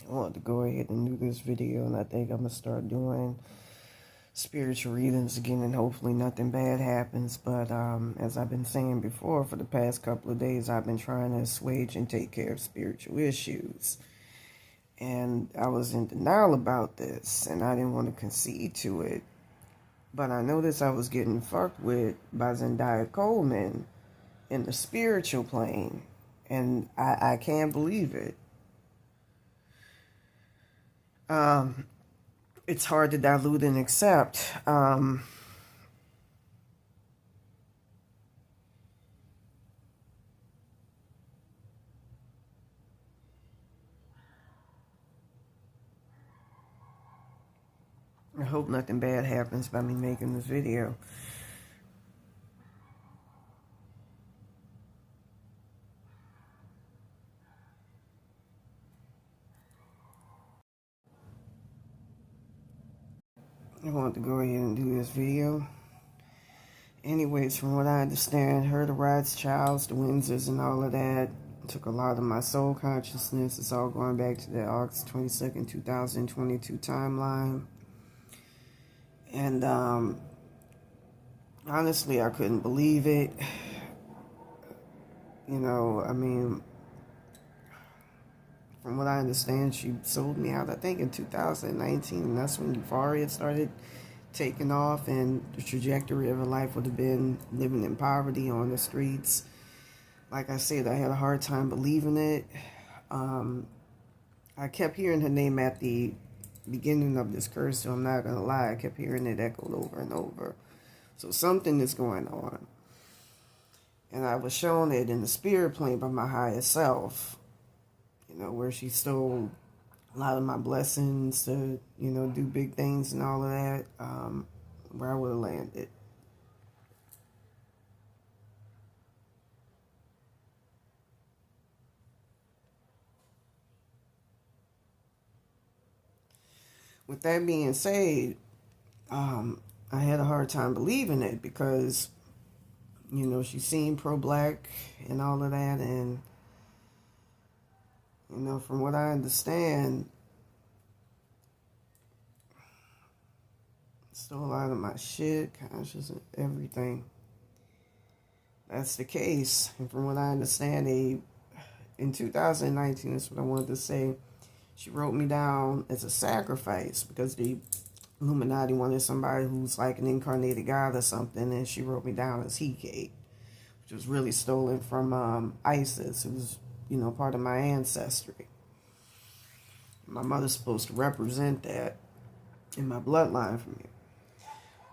I wanted to go ahead and do this video, and I think I'm going to start doing spiritual readings again, and hopefully nothing bad happens. But as I've been saying before, for the past couple of days, I've been trying to assuage and take care of spiritual issues. And I was in denial about this, and I didn't want to concede to it. But I noticed I was getting fucked with by Zendaya Coleman in the spiritual plane. And I can't believe it. It's hard to dilute and accept. I hope nothing bad happens by me making this video. I wanted to go ahead and do this video. Anyways, from what I understand, her, the Rothschilds, the Windsors, and all of that took a lot of my soul consciousness. It's all going back to the August 22nd, 2022 timeline. And honestly, I couldn't believe it. You know, I mean, from what I understand, she sold me out, I think, in 2019. And that's when Euphoria started taking off, and the trajectory of her life would have been living in poverty on the streets. Like I said, I had a hard time believing it. I kept hearing her name at the beginning of this curse, so I'm not going to lie. I kept hearing it echoed over and over. So something is going on. And I was shown it in the spirit plane by my higher self, you know, where she stole a lot of my blessings to, you know, do big things and all of that, where I would have landed. With that being said, I had a hard time believing it because, you know, she seemed pro-black and all of that, and, you know, from what I understand, stole a lot of my shit, conscious, and everything. That's the case. And from what I understand, in 2019, that's what I wanted to say, she wrote me down as a sacrifice because the Illuminati wanted somebody who's like an incarnated god or something, and she wrote me down as Hecate, which was really stolen from Isis, who's, you know, part of my ancestry. My mother's supposed to represent that in my bloodline from me.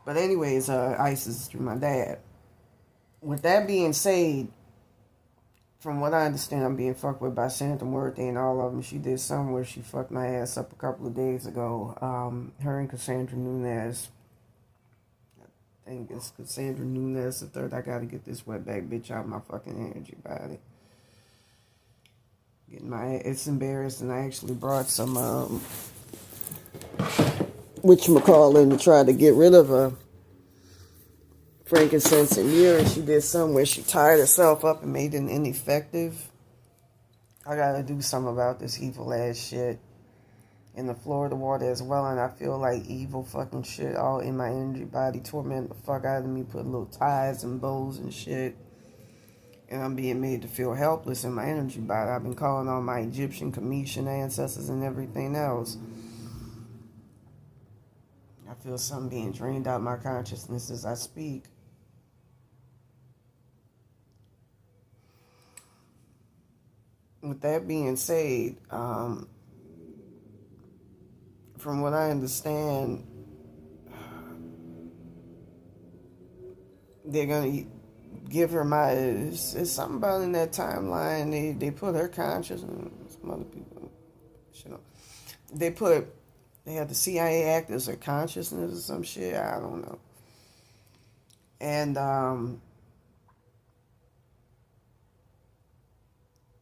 But anyways, Isis is through my dad. With that being said, from what I understand, I'm being fucked with by Santa Muerte and all of them. She did something where she fucked my ass up a couple of days ago. Her and Cassandra Nunez. I think it's Cassandra Nunez the third. I gotta get this wetback bitch out of my fucking energy body. It's embarrassing. I actually brought some whatchamacallit to try to get rid of her. Frankincense and myrrh. She did something where she tied herself up and made it ineffective. I gotta do something about this evil ass shit in the Florida water as well, and I feel like evil fucking shit all in my energy body, tormenting the fuck out of me, put little ties and bows and shit, and I'm being made to feel helpless in my energy body. I've been calling on my Egyptian, Cometian ancestors and everything else. I feel something being drained out of my consciousness as I speak. With that being said, from what I understand, they're going to give her it's something about in that timeline, they put her consciousness, some other people, you know, they had the CIA act as her consciousness or some shit, I don't know. And,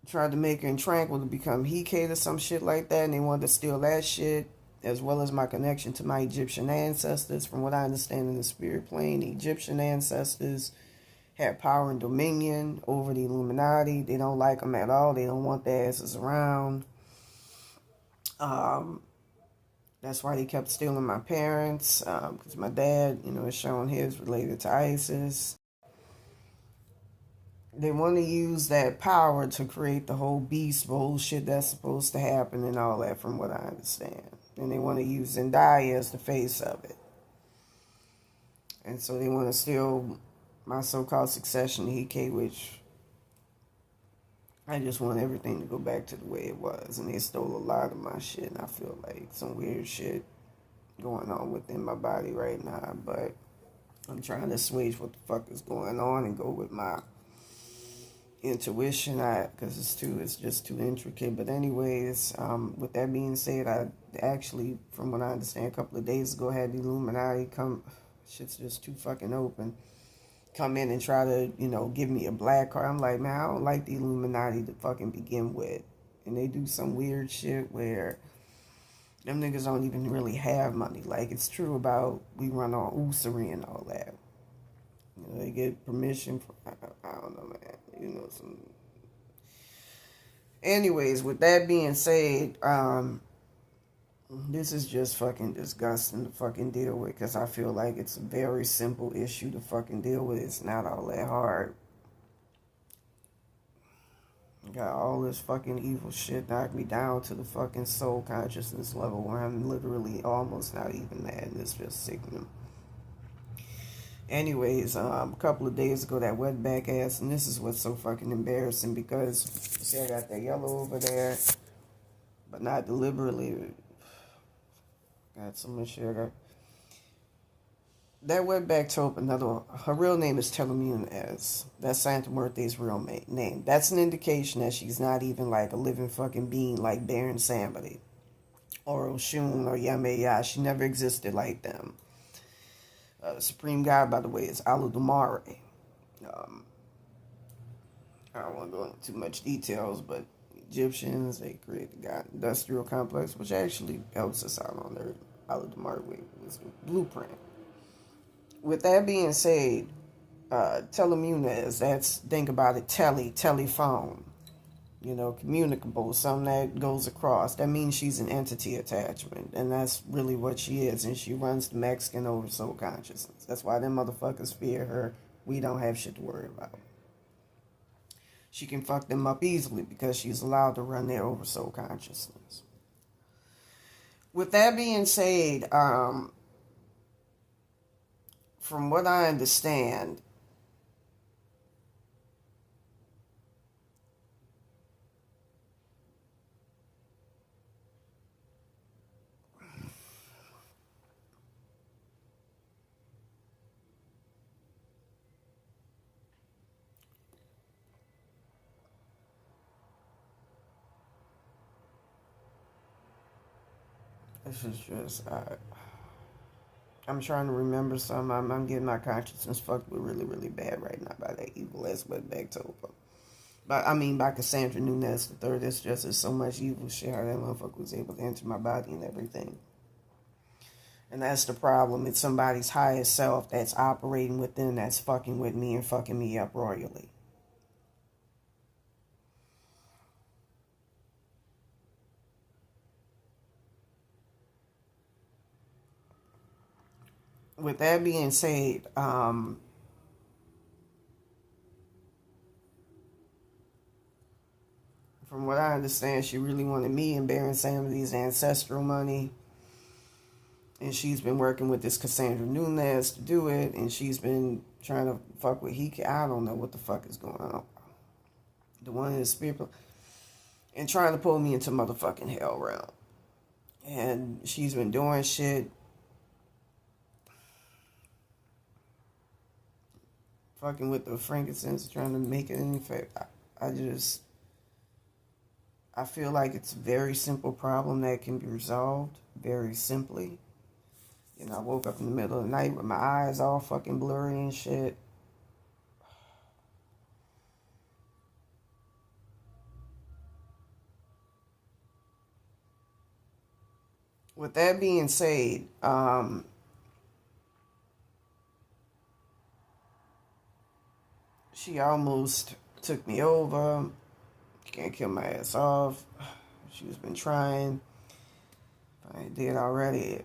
tried to make her in Tranquil to become Hecate or some shit like that, and they wanted to steal that shit, as well as my connection to my Egyptian ancestors. From what I understand in the spirit plane, the Egyptian ancestors had power and dominion over the Illuminati. They don't like them at all. They don't want their asses around. Um, that's why they kept stealing my parents, because my dad, is showing his related to ISIS. They want to use that power to create the whole beast bullshit that's supposed to happen and all that, from what I understand. And they want to use Zendaya as the face of it. And so they want to steal my so-called succession to Hike, which I just want everything to go back to the way it was. And they stole a lot of my shit, and I feel like some weird shit going on within my body right now. But I'm trying to assuage what the fuck is going on and go with my intuition, because it's just too intricate. But anyways, with that being said, I actually, from what I understand, a couple of days ago had the Illuminati come. Shit's just too fucking open. Come in and try to, give me a black card. I'm like, man, I don't like the Illuminati to fucking begin with. And they do some weird shit where them niggas don't even really have money. Like, it's true about we run on usury and all that. They get permission from, I don't know, man. Some. Anyways, with that being said, this is just fucking disgusting to fucking deal with, because I feel like it's a very simple issue to fucking deal with. It's not all that hard. Got all this fucking evil shit knocked me down to the fucking soul consciousness level where I'm literally almost not even mad, and it's just sickening. Anyways, a couple of days ago, that wetback ass, and this is what's so fucking embarrassing, because, see, I got that yellow over there, but not deliberately. Got so much shit. That wetback taupe, her real name is Telemunes. That's Santa Muerte's real name. That's an indication that she's not even like a living fucking being like Baron Samedi or Oshun or Yameya. She never existed like them. The supreme god, by the way, is Aludumare. I don't want to go into too much details, but Egyptians, they created the god industrial complex, which actually helps us out on their Aludumare was a blueprint. With that being said, telemunes, that's, think about it, telephone, communicable, something that goes across. That means she's an entity attachment, and that's really what she is, and she runs the Mexican oversoul consciousness. That's why them motherfuckers fear her. We don't have shit to worry about. She can fuck them up easily because she's allowed to run their oversoul consciousness. With that being said, from what I understand, this is just, I'm trying to remember some. I'm getting my consciousness fucked with really, really bad right now by that evil ass wetback Topa. But I mean, by Cassandra Nunes the third, it's just there's so much evil shit how that motherfucker was able to enter my body and everything. And that's the problem. It's somebody's highest self that's operating within, that's fucking with me and fucking me up royally. With that being said, from what I understand, she really wanted me and Baron Samedi's ancestral money. And she's been working with this Cassandra Nunes to do it. And she's been trying to fuck with I don't know what the fuck is going on. The one in the spirit. And trying to pull me into motherfucking hell realm. And she's been doing shit. Fucking with the frankincense, trying to make it in effect. I feel like it's a very simple problem that can be resolved very simply. I woke up in the middle of the night with my eyes all fucking blurry and shit. With that being said, she almost took me over. Can't kill my ass off. She's been trying. I did already.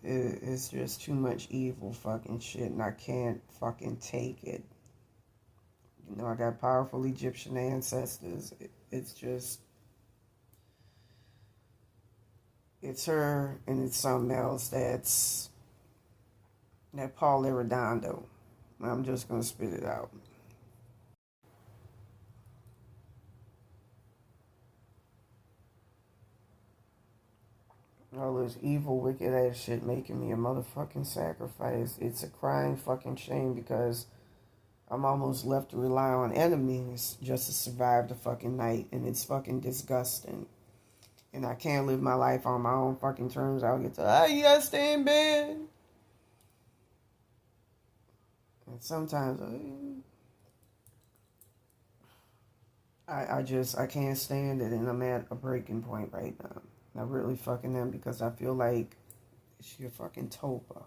It's just too much evil fucking shit, and I can't fucking take it. You know, I got powerful Egyptian ancestors. It's just, it's her and it's something else that Paul Arredondo. I'm just gonna spit it out. All this evil, wicked ass shit making me a motherfucking sacrifice. It's a crying fucking shame because I'm almost left to rely on enemies just to survive the fucking night, and it's fucking disgusting. And I can't live my life on my own fucking terms. I'll get to, you gotta stay in bed. And sometimes I can't stand it, and I'm at a breaking point right now. I really fucking am because I feel like she a fucking topa.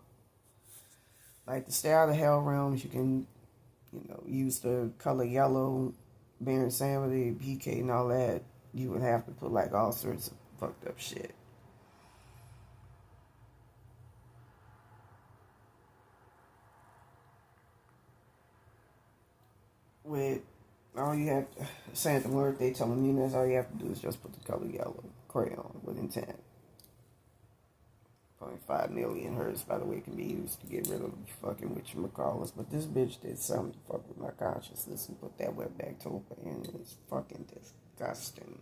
Like, to stay out of hell realms, you can, use the color yellow, bear insanity, PK, and all that. You would have to put like all sorts of fucked up shit. With all you have to, saying the word they telling me that's all you have to do is just put the color yellow crayon with intent. 0.5 million hertz, by the way, can be used to get rid of fucking whatchamacallits. But this bitch did something to fuck with my consciousness and put that wetback topa in. It's fucking disgusting.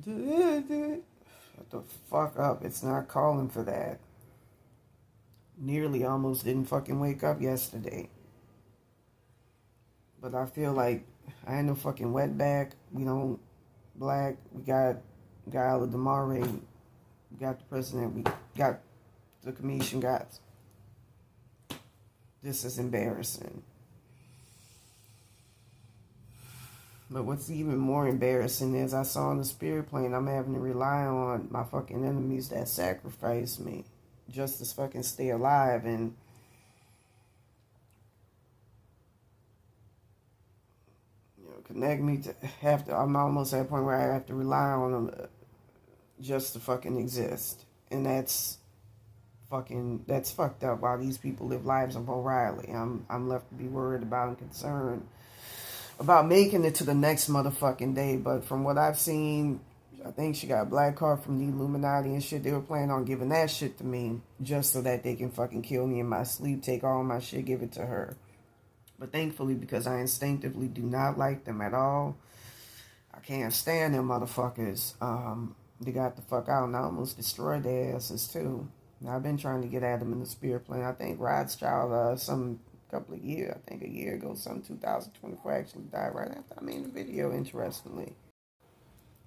Shut the fuck up. It's not calling for that. Nearly almost didn't fucking wake up yesterday. But I feel like I ain't no fucking wetback. We don't black. We got Guy Damare. We got the president. We got the commission guys. This is embarrassing. But what's even more embarrassing is I saw on the spirit plane I'm having to rely on my fucking enemies that sacrifice me just to fucking stay alive, and connect me to have to. I'm almost at a point where I have to rely on them just to fucking exist, and that's fucked up. While these people live lives of O'Reilly, I'm left to be worried about and concerned about making it to the next motherfucking day. But from what I've seen, I think she got a black card from the Illuminati and shit. They were planning on giving that shit to me just so that they can fucking kill me in my sleep, take all my shit, give it to her. But thankfully, because I instinctively do not like them at all, I can't stand them motherfuckers. They got the fuck out and I almost destroyed their asses too. Now, I've been trying to get at them in the spirit plane. I think Rothschild, couple of years, I think a year ago, 2024, actually died right after I made the video, interestingly.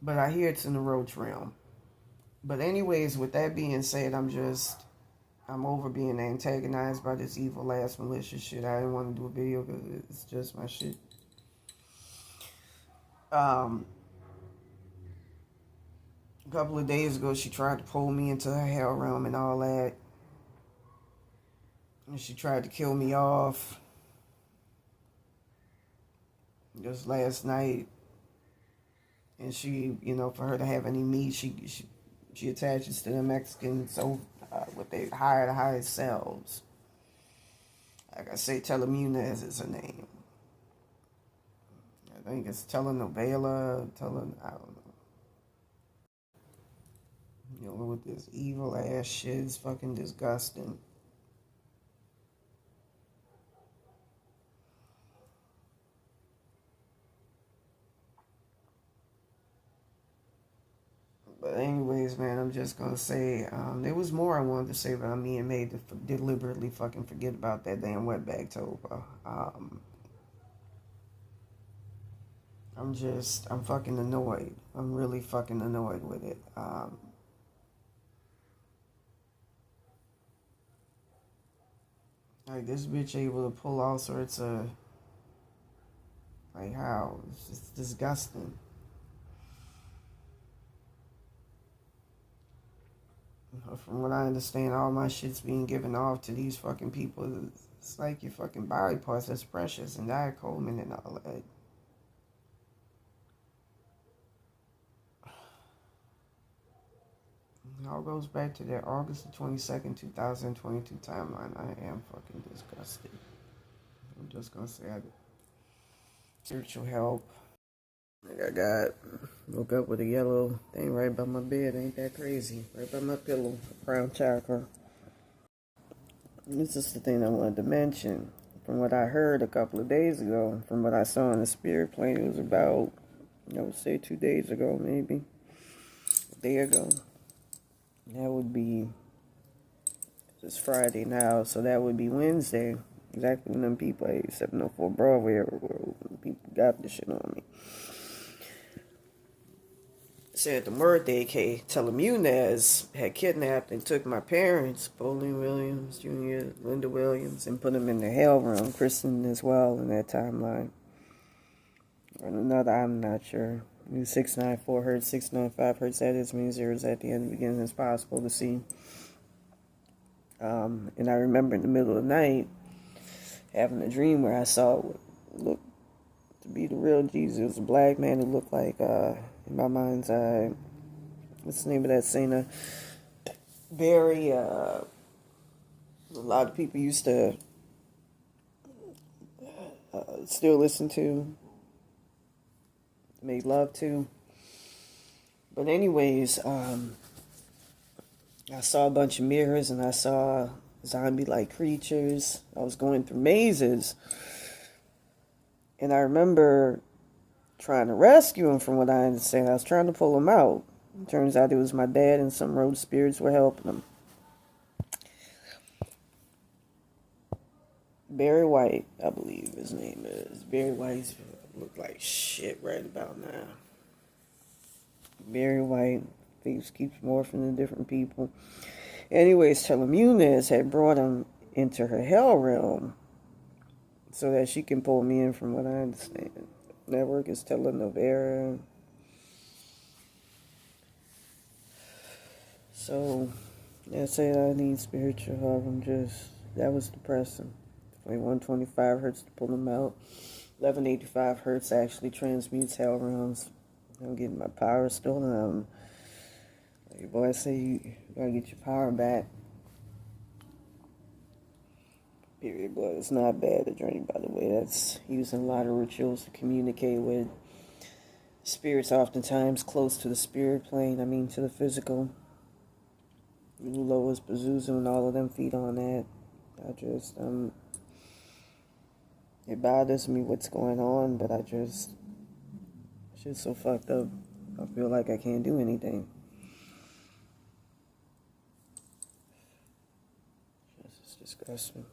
But I hear it's in the roach realm. But anyways, with that being said, I'm over being antagonized by this evil ass malicious shit. I didn't want to do a video because it's just my shit. A couple of days ago, she tried to pull me into her hell realm and all that. And she tried to kill me off. Just last night. And she, for her to have any meat, she attaches to the Mexicans what they hire the highest selves. Like I say, Telemunas is her name. I think it's Telenovela, I don't know. With this evil ass shit, it's fucking disgusting. But anyways, man, I'm just gonna say, there was more I wanted to say, but I'm being made to deliberately fucking forget about that damn wetback topa. I'm fucking annoyed. I'm really fucking annoyed with it. Like, this bitch able to pull all sorts of, like, how? It's just disgusting. From what I understand, all my shit's being given off to these fucking people. It's like your fucking body parts that's precious, and Zendaya, Coleman, and all that. It all goes back to that August the 22nd, 2022 timeline. I am fucking disgusted. I'm just gonna say I spiritual help. Like woke up with a yellow thing right by my bed. Ain't that crazy? Right by my pillow, crown chakra. This is the thing I wanted to mention. From what I heard a couple of days ago, from what I saw in the spirit plane, it was about, I would say 2 days ago, maybe. A day ago. That would be, it's Friday now, so that would be Wednesday. Exactly when them people at 704 Broadway, where people got this shit on me. Said the birthday cake, Telemunes had kidnapped and took my parents, Bowling Williams Jr., Linda Williams, and put them in the hell realm, Kristen as well in that timeline. And another, I'm not sure. 694 hertz, 695 hertz, that is many zeros at the end, beginning as possible to see. And I remember in the middle of the night having a dream where I saw what looked to be the real Jesus. It was a black man who looked like, in my mind's eye, what's the name of that singer? Barry, a lot of people used to still listen to, make love to. But anyways, I saw a bunch of mirrors and I saw zombie-like creatures. I was going through mazes. And I remember trying to rescue him, from what I understand. I was trying to pull him out. It turns out it was my dad and some road spirits were helping him. Barry White, I believe his name is. Barry White look like shit right about now. Barry White, things keeps morphing into different people. Anyways, Telemunes had brought him into her hell realm so that she can pull me in, from what I understand. Network is Telenovela. So, that's it. I need spiritual help. That was depressing. Like 125 hertz to pull them out. 1185 hertz actually transmutes hell realms. I'm getting my power stolen. Like your boy say, you gotta get your power back. Period blood. It's not bad to drink, by the way. That's using a lot of rituals to communicate with spirits, oftentimes close to the spirit plane. I mean, to the physical. Lois, Pazuzu, and all of them feed on that. It bothers me what's going on, but it's just so fucked up. I feel like I can't do anything. It's disgusting.